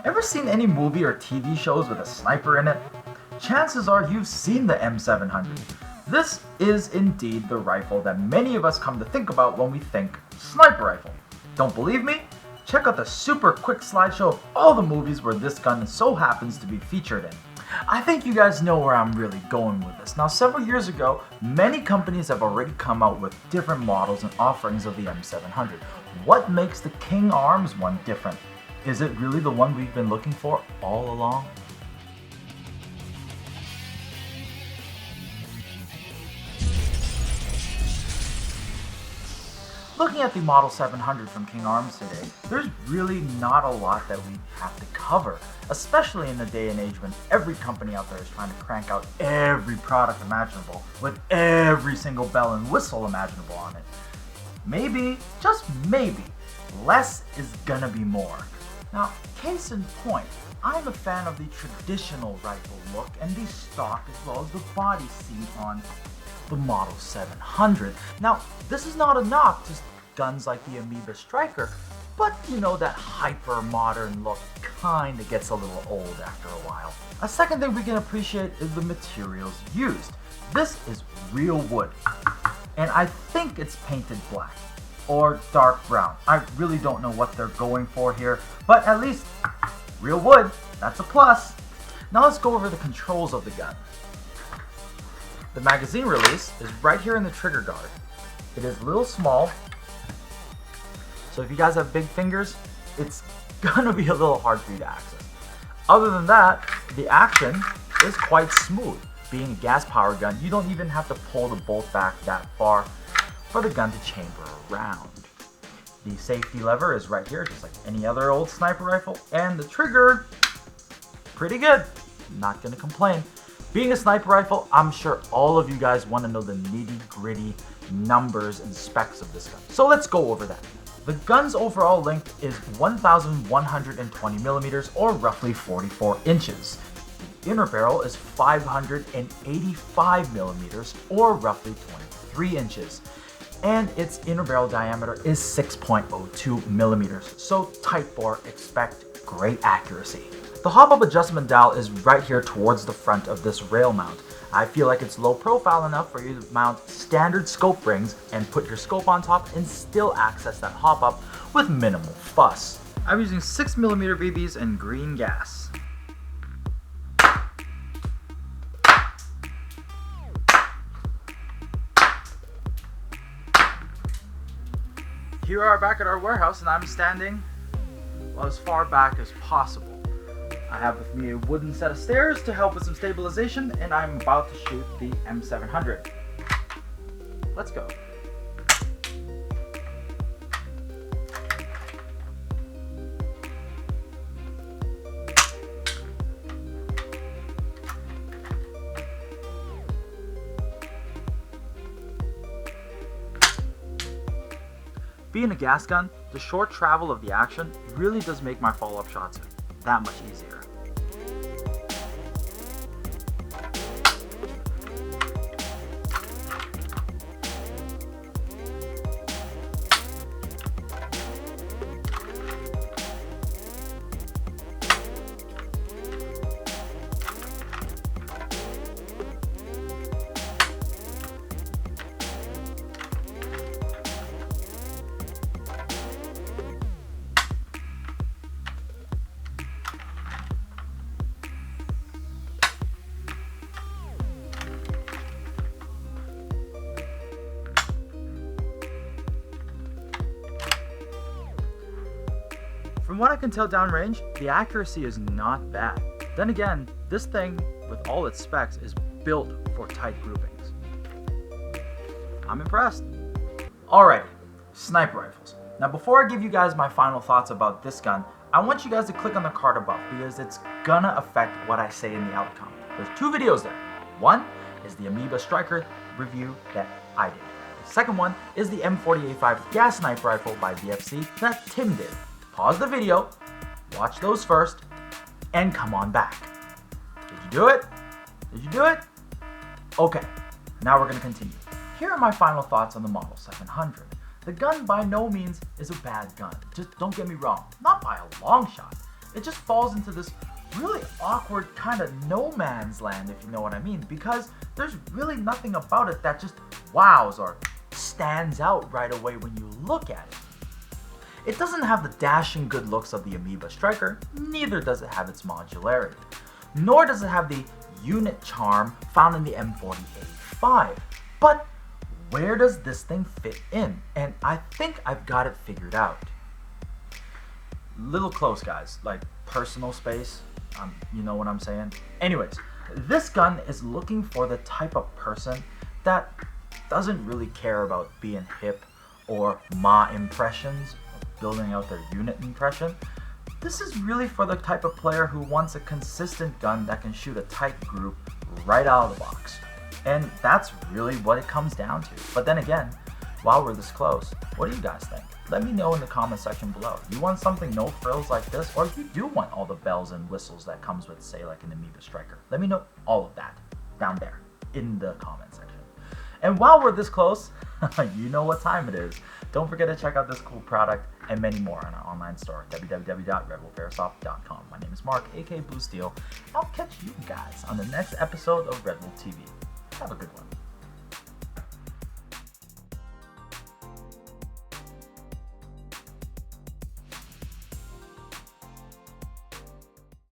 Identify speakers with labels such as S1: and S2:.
S1: Ever seen any movie or TV shows with a sniper in it? Chances are you've seen the M700. This is indeed the rifle that many of us come to think about when we think sniper rifle. Don't believe me? Check out the super quick slideshow of all the movies where this gun so happens to be featured in. I think you guys know where I'm really going with this. Now, several years ago, many companies have already come out with different models and offerings of the M700. What makes the King Arms one different? Is it really the one we've been looking for all along? Looking at the Model 700 from King Arms today, there's really not a lot that we have to cover, especially in the day and age when every company out there is trying to crank out every product imaginable with every single bell and whistle imaginable on it. Maybe, just maybe, less is gonna be more. Now, case in point, I'm a fan of the traditional rifle look and the stock as well as the body seen on the Model 700. Now, this is not a knock to guns like the Amoeba Striker, but you know that hyper modern look kinda gets a little old after a while. A second thing we can appreciate is the materials used. This is real wood, and I think it's painted black or dark brown. I really don't know what they're going for here, but at least real wood, that's a plus. Now let's go over the controls of the gun. The magazine release is right here in the trigger guard. It is a little small, so if you guys have big fingers, it's gonna be a little hard for you to access. Other than that, the action is quite smooth. Being a gas-powered gun, you don't even have to pull the bolt back that far for the gun to chamber around. The safety lever is right here, just like any other old sniper rifle, and the trigger, pretty good. Not gonna complain. Being a sniper rifle, I'm sure all of you guys want to know the nitty-gritty numbers and specs of this gun. So let's go over that. The gun's overall length is 1,120 millimeters, or roughly 44 inches. The inner barrel is 585 millimeters, or roughly 23 inches. And its inner barrel diameter is 6.02 millimeters. So tight bore, expect great accuracy. The hop-up adjustment dial is right here towards the front of this rail mount. I feel like it's low profile enough for you to mount standard scope rings and put your scope on top and still access that hop-up with minimal fuss. I'm using 6mm BBs and green gas. Here we are back at our warehouse, and I'm standing as far back as possible. I have with me a wooden set of stairs to help with some stabilization, and I'm about to shoot the M700. Let's go. Being a gas gun, the short travel of the action really does make my follow-up shots that much easier. From what I can tell downrange, the accuracy is not bad. Then again, this thing, with all its specs, is built for tight groupings. I'm impressed. Alright, sniper rifles. Now before I give you guys my final thoughts about this gun, I want you guys to click on the card above because it's gonna affect what I say in the outcome. There's two videos there. One is the Amoeba Striker review that I did. The second one is the M485 gas sniper rifle by BFC that Tim did. Pause the video, watch those first, and come on back. Did you do it? Did you do it? Okay, now we're gonna continue. Here are my final thoughts on the Model 700. The gun by no means is a bad gun. Just don't get me wrong, not by a long shot. it just falls into this really awkward kind of no man's land, if you know what I mean, because there's really nothing about it that just wows or stands out right away when you look at it. It doesn't have the dashing good looks of the Amoeba Striker, neither does it have its modularity, nor does it have the unit charm found in the M40A5. But where does this thing fit in? And I think I've got it figured out. Little close, guys, like personal space, you know what I'm saying? Anyways, this gun is looking for the type of person that doesn't really care about being hip or impressions, building out their unit impression. This is really for the type of player who wants a consistent gun that can shoot a tight group right out of the box. And that's really what it comes down to. But then again, while we're this close, what do you guys think? Let me know in the comment section below. You want something no frills like this, or you do want all the bells and whistles that comes with, say, like an Amoeba Striker? Let me know all of that down there in the comment section. And while we're this close, you know what time it is. Don't forget to check out this cool product and many more on our online store, www.redwolfairsoft.com. My name is Mark, aka Blue Steel. I'll catch you guys on the next episode of RedWolf TV. Have a good one.